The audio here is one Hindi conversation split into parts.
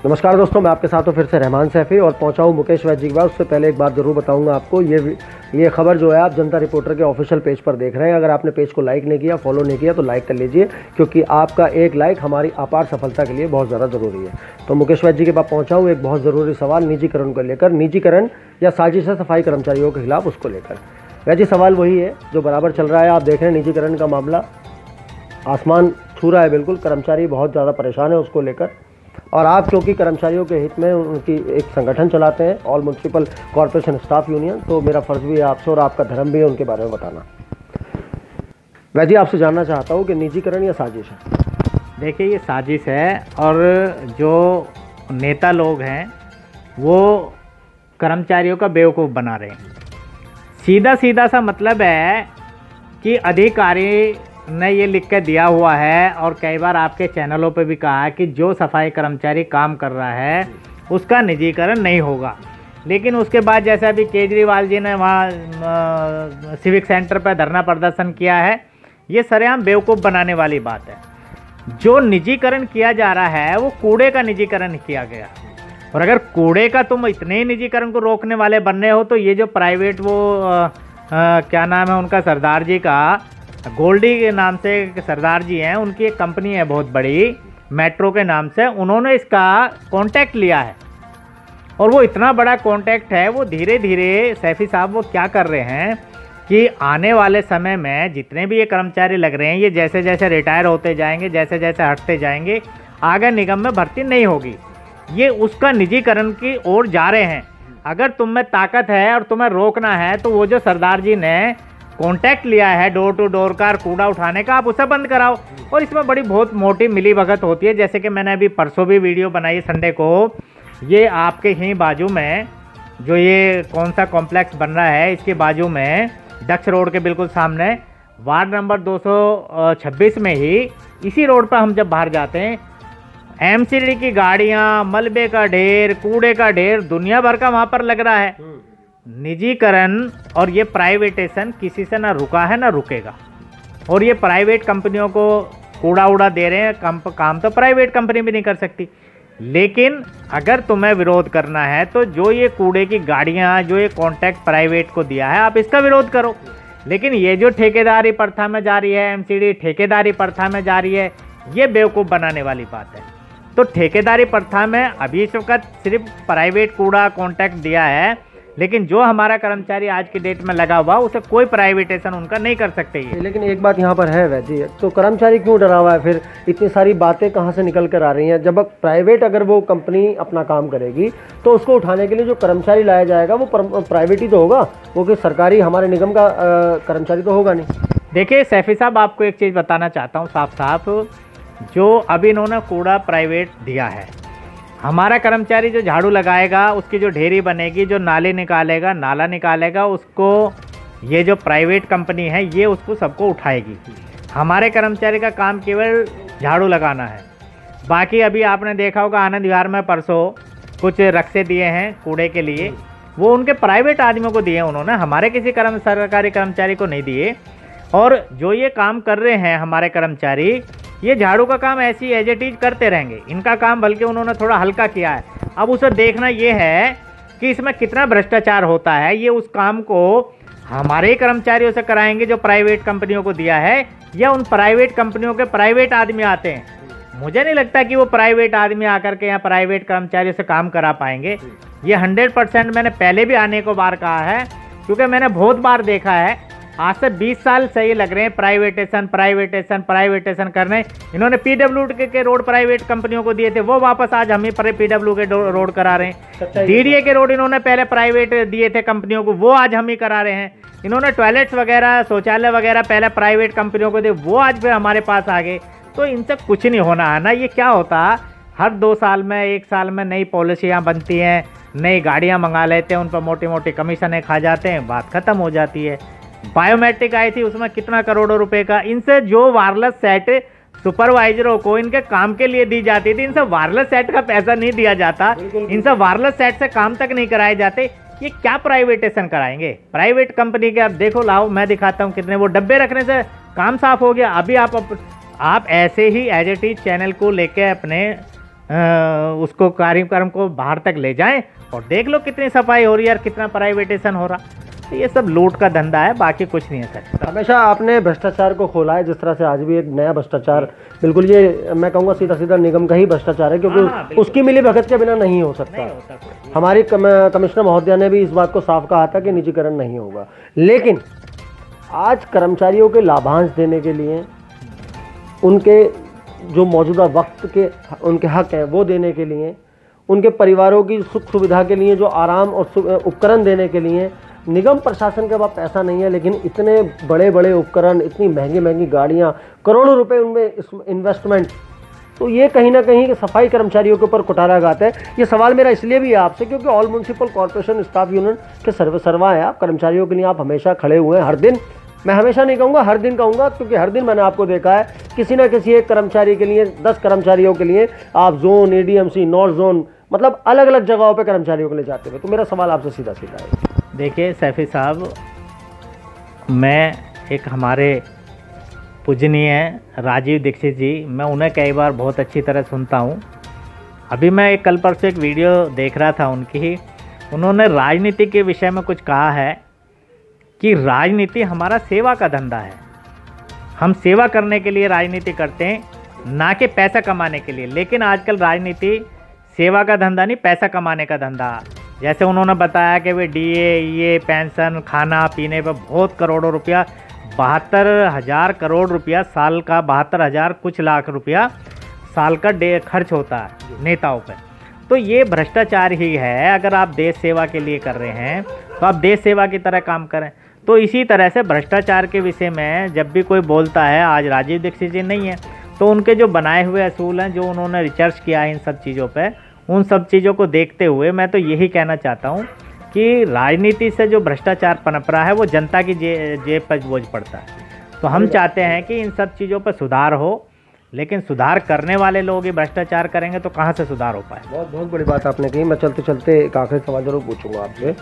नमस्कार दोस्तों, मैं आपके साथ हूँ फिर से रहमान सैफी और पहुँचा हूँ मुकेश वैद्य की बात। उससे पहले एक बात ज़रूर बताऊँगा आपको, ये खबर जो है आप जनता रिपोर्टर के ऑफिशियल पेज पर देख रहे हैं। अगर आपने पेज को लाइक नहीं किया, फॉलो नहीं किया तो लाइक कर लीजिए, क्योंकि आपका एक लाइक हमारी अपार सफलता के लिए बहुत ज़्यादा ज़रूरी है। तो मुकेश वैद्य जी के पास पहुँचा हूँ एक बहुत ज़रूरी सवाल निजीकरण को लेकर, निजीकरण या साजिश है सफाई कर्मचारियों के खिलाफ, उसको लेकर। वैद्य जी, सवाल वही है जो बराबर चल रहा है। आप देख रहे हैं निजीकरण का मामला आसमान छू रहा है बिल्कुल, कर्मचारी बहुत ज़्यादा परेशान है उसको लेकर। और आप क्योंकि कर्मचारियों के हित में उनकी एक संगठन चलाते हैं, all municipal corporation staff union, तो मेरा फ़र्ज़ भी है आपसे और आपका धर्म भी है उनके बारे में बताना। वैद्य, आपसे जानना चाहता हूँ कि निजीकरण या साजिश है? देखिए, ये साजिश है और जो नेता लोग हैं वो कर्मचारियों का बेवकूफ़ बना रहे हैं। सीधा सीधा सा मतलब है कि अधिकारी ने ये लिख के दिया हुआ है और कई बार आपके चैनलों पे भी कहा है कि जो सफाई कर्मचारी काम कर रहा है उसका निजीकरण नहीं होगा। लेकिन उसके बाद जैसे अभी केजरीवाल जी ने वहाँ सिविक सेंटर पर धरना प्रदर्शन किया है, ये सरेआम बेवकूफ़ बनाने वाली बात है। जो निजीकरण किया जा रहा है वो कूड़े का निजीकरण किया गया। और अगर कूड़े का तुम इतने ही निजीकरण को रोकने वाले बन रहे हो तो ये जो प्राइवेट वो क्या नाम है उनका, सरदार जी का, गोल्डी के नाम से सरदार जी हैं, उनकी एक कंपनी है बहुत बड़ी मेट्रो के नाम से, उन्होंने इसका कॉन्टैक्ट लिया है। और वो इतना बड़ा कॉन्टैक्ट है, वो धीरे धीरे सैफी साहब वो क्या कर रहे हैं कि आने वाले समय में जितने भी ये कर्मचारी लग रहे हैं, ये जैसे जैसे रिटायर होते जाएंगे, जैसे जैसे हटते जाएंगे, आगे निगम में भर्ती नहीं होगी। ये उसका निजीकरण की ओर जा रहे हैं। अगर तुम में ताकत है और तुम्हें रोकना है तो वो जो सरदार जी ने कॉन्टैक्ट लिया है डोर टू डोर का कूड़ा उठाने का, आप उसे बंद कराओ। और इसमें बड़ी बहुत मोटी मिली भगत होती है। जैसे कि मैंने अभी परसों भी वीडियो बनाई संडे को, ये आपके ही बाजू में जो ये कौन सा कॉम्प्लेक्स बन रहा है, इसके बाजू में डक्स रोड के बिल्कुल सामने वार्ड नंबर 226 में ही, इसी रोड पर हम जब बाहर जाते हैं, एमसीडी की गाड़ियाँ, मलबे का ढेर, कूड़े का ढेर दुनिया भर का वहाँ पर लग रहा है। निजीकरण और ये प्राइवेटेशन किसी से ना रुका है ना रुकेगा। और ये प्राइवेट कंपनियों को कूड़ा उड़ा दे रहे हैं, काम तो प्राइवेट कंपनी भी नहीं कर सकती। लेकिन अगर तुम्हें विरोध करना है तो जो ये कूड़े की गाड़ियाँ, जो ये कॉन्ट्रैक्ट प्राइवेट को दिया है, आप इसका विरोध करो। लेकिन ये जो ठेकेदारी प्रथा में जा रही है, एमसीडी ठेकेदारी प्रथा में जा रही है, ये बेवकूफ़ बनाने वाली बात है। तो ठेकेदारी प्रथा में अभी इस वक्त सिर्फ प्राइवेट कूड़ा कॉन्ट्रैक्ट दिया है, लेकिन जो हमारा कर्मचारी आज की डेट में लगा हुआ उसे कोई प्राइवेटेशन उनका नहीं कर सकते ये। लेकिन एक बात यहाँ पर है वैद्य, तो कर्मचारी क्यों डरा हुआ है? फिर इतनी सारी बातें कहाँ से निकल कर आ रही हैं? जब प्राइवेट अगर वो कंपनी अपना काम करेगी तो उसको उठाने के लिए जो कर्मचारी लाया जाएगा वो प्राइवेट ही तो होगा, वो कि सरकारी हमारे निगम का कर्मचारी तो होगा नहीं। देखिए सैफी साहब, आपको एक चीज़ बताना चाहता हूँ साफ साफ, जो अभी इन्होंने कूड़ा प्राइवेट दिया है, हमारा कर्मचारी जो झाड़ू लगाएगा, उसकी जो ढेरी बनेगी, जो नाले निकालेगा, नाला निकालेगा, उसको ये जो प्राइवेट कंपनी है ये उसको सबको उठाएगी। हमारे कर्मचारी का काम केवल झाड़ू लगाना है। बाकी अभी आपने देखा होगा आनंद विहार में परसों कुछ रक्शे दिए हैं कूड़े के लिए, वो उनके प्राइवेट आदमियों को दिए हैं उन्होंने, हमारे किसी सरकारी कर्मचारी को नहीं दिए। और जो ये काम कर रहे हैं हमारे कर्मचारी, ये झाड़ू का काम ऐसी एज इट इज करते रहेंगे। इनका काम बल्कि उन्होंने थोड़ा हल्का किया है। अब उसे देखना ये है कि इसमें कितना भ्रष्टाचार होता है। ये उस काम को हमारे ही कर्मचारियों से कराएंगे जो प्राइवेट कंपनियों को दिया है, या उन प्राइवेट कंपनियों के प्राइवेट आदमी आते हैं। मुझे नहीं लगता कि वो प्राइवेट आदमी आकर के यहाँ प्राइवेट कर्मचारियों से काम करा पाएंगे। ये 100% मैंने पहले भी आने को बार कहा है, क्योंकि मैंने बहुत बार देखा है। आज से 20 साल से ये लग रहे हैं प्राइवेटेशन प्राइवेटेशन प्राइवेटेशन करने। इन्होंने पीडब्ल्यूडी के रोड प्राइवेट कंपनियों को दिए थे, वो वापस आज हम ही पर पीडब्ल्यू के रोड करा रहे हैं। डीडीए के रोड इन्होंने पहले प्राइवेट दिए थे कंपनियों को, वो आज हम ही करा रहे हैं। इन्होंने टॉयलेट्स वगैरह, शौचालय वगैरह पहले प्राइवेट कंपनियों को दिए, वो आज फिर हमारे पास आ गए। तो इनसे कुछ नहीं होना है ना। ये क्या होता, हर 2 साल में 1 साल में नई पॉलिसियाँ बनती हैं, नई गाड़ियाँ मंगा लेते हैं, उन पर मोटी मोटी कमीशनें खा जाते हैं, बात खत्म हो जाती है। बायोमेट्रिक आई थी, उसमें कितना करोड़ों रुपए का, इनसे जो वायरलेस सेट सुपरवाइजरों को इनके काम के लिए दी जाती थी, इनसे वायरलेस सेट का पैसा नहीं दिया जाता, इनसे वायरलेस सेट से काम तक नहीं कराए जाते। ये क्या प्राइवेटेशन कराएंगे? प्राइवेट कंपनी के आप देखो, लाओ मैं दिखाता हूँ कितने, वो डब्बे रखने से काम साफ हो गया। अभी आप ऐसे ही एज इट इज चैनल को लेके अपने उसको कार्यक्रम को बाहर तक ले जाएं और देख लो कितनी सफाई हो रही है और कितना प्राइवेटेशन हो रहा। तो ये सब लूट का धंधा है, बाकी कुछ नहीं है सर। हमेशा आपने भ्रष्टाचार को खोला है, जिस तरह से आज भी एक नया भ्रष्टाचार, बिल्कुल ये मैं कहूँगा सीधा सीधा निगम का ही भ्रष्टाचार है, क्योंकि उसकी मिली भगत के बिना नहीं हो सकता। हमारी कमिश्नर महोदया ने भी इस बात को साफ कहा था कि निजीकरण नहीं होगा, लेकिन आज कर्मचारियों के लाभांश देने के लिए, उनके जो मौजूदा वक्त के उनके हक हैं वो देने के लिए, उनके परिवारों की सुख सुविधा के लिए जो आराम और उपकरण देने के लिए निगम प्रशासन के पास पैसा नहीं है, लेकिन इतने बड़े बड़े उपकरण, इतनी महंगी महंगी गाड़ियाँ, करोड़ों रुपए उनमें इन्वेस्टमेंट, तो ये कहीं ना कहीं सफाई कर्मचारियों के ऊपर कुठाराघात है। ये सवाल मेरा इसलिए भी है आपसे क्योंकि all municipal corporation staff union के सर्वा है आप, कर्मचारियों के लिए आप हमेशा खड़े हुए हैं हर दिन। मैं हमेशा नहीं कहूँगा, हर दिन कहूँगा, क्योंकि हर दिन मैंने आपको देखा है किसी ना किसी एक कर्मचारी के लिए, 10 कर्मचारियों के लिए आप जोन, एडीएमसी, नॉर्थ जोन, मतलब अलग अलग जगहों पे कर्मचारियों के लिए जाते हुए। तो मेरा सवाल आपसे सीधा सीधा है। देखिए सैफी साहब, मैं एक हमारे पूजनीय राजीव दीक्षित जी, मैं उन्हें कई बार बहुत अच्छी तरह सुनता हूँ। अभी मैं कल परसों एक वीडियो देख रहा था उनकी ही, उन्होंने राजनीति के विषय में कुछ कहा है कि राजनीति हमारा सेवा का धंधा है, हम सेवा करने के लिए राजनीति करते हैं, ना कि पैसा कमाने के लिए। लेकिन आजकल राजनीति सेवा का धंधा नहीं, पैसा कमाने का धंधा। जैसे उन्होंने बताया कि वे डीए, ये पेंशन, खाना पीने पर बहुत करोड़ों रुपया, 72,000 करोड़ रुपया साल का, 72,000 कुछ लाख रुपया साल का खर्च होता है नेताओं पर। तो ये भ्रष्टाचार ही है। अगर आप देश सेवा के लिए कर रहे हैं तो आप देश सेवा की तरह काम करें। तो इसी तरह से भ्रष्टाचार के विषय में जब भी कोई बोलता है, आज राजीव दीक्षित जी नहीं है, तो उनके जो बनाए हुए असूल हैं, जो उन्होंने रिसर्च किया है इन सब चीज़ों पे, उन सब चीज़ों को देखते हुए मैं तो यही कहना चाहता हूँ कि राजनीति से जो भ्रष्टाचार पनप रहा है वो जनता की जेब पर बोझ पड़ता है। तो हम चाहते हैं कि इन सब चीज़ों पर सुधार हो, लेकिन सुधार करने वाले लोग ही भ्रष्टाचार करेंगे तो कहाँ से सुधार हो पाए। बहुत बड़ी बात आपने कही। मैं चलते चलते एक आखिरी सवाल जरूर पूछूंगा आपसे।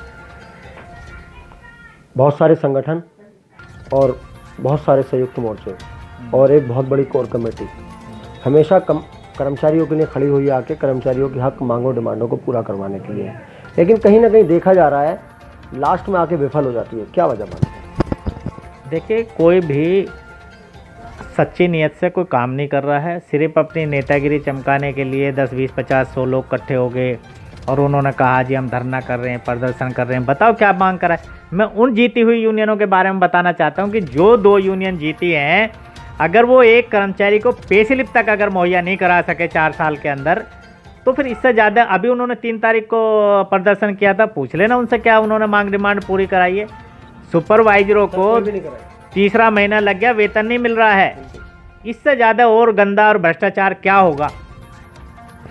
बहुत सारे संगठन और बहुत सारे संयुक्त मोर्चे और एक बहुत बड़ी कोर कमेटी हमेशा कर्मचारियों के लिए खड़ी हुई है, आके कर्मचारियों के हक, मांगों, डिमांडों को पूरा करवाने के लिए, लेकिन कहीं ना कहीं देखा जा रहा है लास्ट में आके विफल हो जाती है। क्या वजह मानते हैं? देखिए, कोई भी सच्ची नीयत से कोई काम नहीं कर रहा है, सिर्फ अपनी नेतागिरी चमकाने के लिए 10, 20, 50, 100 लोग इकट्ठे हो गए और उन्होंने कहा जी हम धरना कर रहे हैं, प्रदर्शन कर रहे हैं। बताओ क्या मांग करा है? मैं उन जीती हुई यूनियनों के बारे में बताना चाहता हूं कि जो 2 यूनियन जीती हैं, अगर वो एक कर्मचारी को पे स्लिप तक अगर मुहैया नहीं करा सके 4 साल के अंदर, तो फिर इससे ज़्यादा। अभी उन्होंने 3 तारीख को प्रदर्शन किया था, पूछ लेना उनसे क्या उन्होंने मांग डिमांड पूरी कराई है। सुपरवाइजरों को तीसरा महीना लग गया, वेतन नहीं मिल रहा है। इससे ज़्यादा और गंदा और भ्रष्टाचार क्या होगा?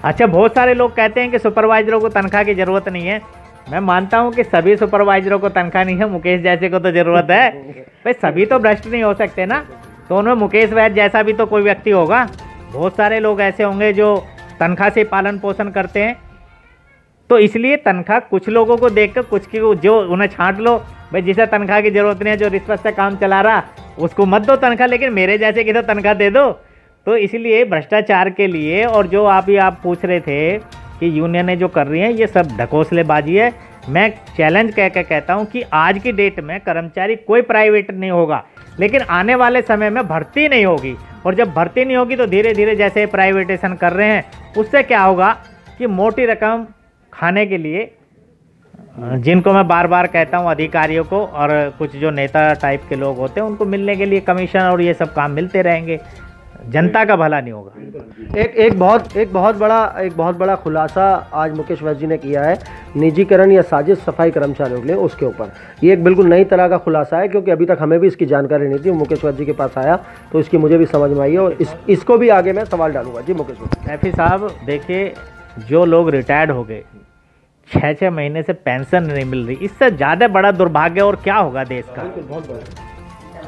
अच्छा, बहुत सारे लोग कहते हैं कि सुपरवाइजरों को तनख्वाह की ज़रूरत नहीं है। मैं मानता हूं कि सभी सुपरवाइजरों को तनख्वाह नहीं है, मुकेश जैसे को तो ज़रूरत है। भाई सभी तो भ्रष्ट नहीं हो सकते ना, तो उनमें मुकेश वैद जैसा भी तो कोई व्यक्ति होगा। बहुत सारे लोग ऐसे होंगे जो तनख्वाह से पालन पोषण करते हैं। तो इसलिए तनख्वाह कुछ लोगों को देखकर कुछ की जो उन्हें छांट लो। भाई जिसे तनख्वाह की ज़रूरत नहीं है, जो रिश्वत से काम चला रहा, उसको मत दो तनख्वाह, लेकिन मेरे जैसे की तो तनख्वाह दे दो। तो इसलिए भ्रष्टाचार के लिए, और जो आप पूछ रहे थे कि यूनियनें जो कर रही हैं, ये सब ढकोसलेबाजी है। मैं चैलेंज कह के कहता हूं कि आज की डेट में कर्मचारी कोई प्राइवेट नहीं होगा, लेकिन आने वाले समय में भर्ती नहीं होगी। और जब भर्ती नहीं होगी तो धीरे धीरे जैसे प्राइवेटेशन कर रहे हैं, उससे क्या होगा कि मोटी रकम खाने के लिए, जिनको मैं बार बार कहता हूं अधिकारियों को और कुछ जो नेता टाइप के लोग होते हैं, उनको मिलने के लिए कमीशन और ये सब काम मिलते रहेंगे, जनता का भला नहीं होगा। एक बहुत बड़ा खुलासा आज मुकेश वैद्य जी ने किया है निजीकरण या साजिश सफाई कर्मचारियों के लिए, उसके ऊपर। ये एक बिल्कुल नई तरह का खुलासा है, क्योंकि अभी तक हमें भी इसकी जानकारी नहीं थी। मुकेश वैद्य जी के पास आया तो इसकी मुझे भी समझ में आई है, और इसको भी आगे मैं सवाल डालूंगा। जी मुकेश वैद्य। सैफी साहब, देखिए, जो लोग रिटायर्ड हो गए, 6-6 महीने से पेंशन नहीं मिल रही, इससे ज़्यादा बड़ा दुर्भाग्य और क्या होगा देश का?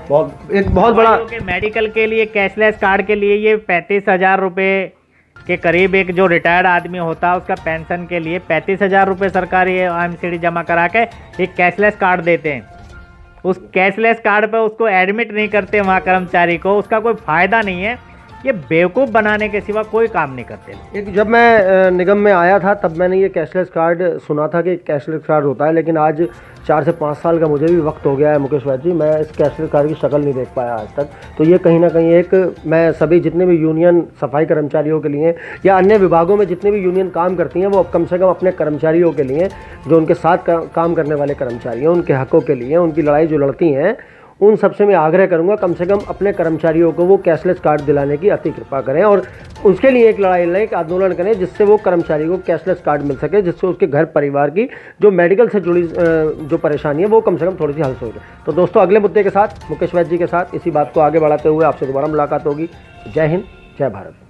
बहुत बड़ा। मेडिकल के लिए, कैशलेस कार्ड के लिए ये 35,000 रुपये के करीब एक जो रिटायर्ड आदमी होता है उसका पेंशन के लिए 35,000 रुपये सरकार ये IMCD जमा करा के एक कैशलेस कार्ड देते हैं। उस कैशलेस कार्ड पे उसको एडमिट नहीं करते वहाँ कर्मचारी को, उसका कोई फ़ायदा नहीं है। ये बेवकूफ़ बनाने के सिवा कोई काम नहीं करते। एक जब मैं निगम में आया था तब मैंने ये कैशलेस कार्ड सुना था कि कैशलेस कार्ड होता है, लेकिन आज 4 से 5 साल का मुझे भी वक्त हो गया है मुकेश वैद्य जी, मैं इस कैशलेस कार्ड की शक्ल नहीं देख पाया आज तक। तो ये कहीं ना कहीं एक, मैं सभी जितने भी यूनियन सफाई कर्मचारियों के लिए या अन्य विभागों में जितने भी यूनियन काम करती हैं, वो कम से कम अपने कर्मचारियों के लिए, जो उनके साथ काम करने वाले कर्मचारी हैं, उनके हकों के लिए, उनकी लड़ाई जो लड़ती हैं, उन सबसे मैं आग्रह करूंगा कम से कम अपने कर्मचारियों को वो कैशलेस कार्ड दिलाने की अति कृपा करें और उसके लिए एक लड़ाई लड़ें, एक आंदोलन करें, जिससे वो कर्मचारी को कैशलेस कार्ड मिल सके, जिससे उसके घर परिवार की जो मेडिकल से जुड़ी जो परेशानी है वो कम से कम थोड़ी सी हल हो जाए। तो दोस्तों, अगले मुद्दे के साथ मुकेश वैद्य जी के साथ इसी बात को आगे बढ़ाते हुए आपसे दोबारा मुलाकात होगी। जय हिंद, जय भारत।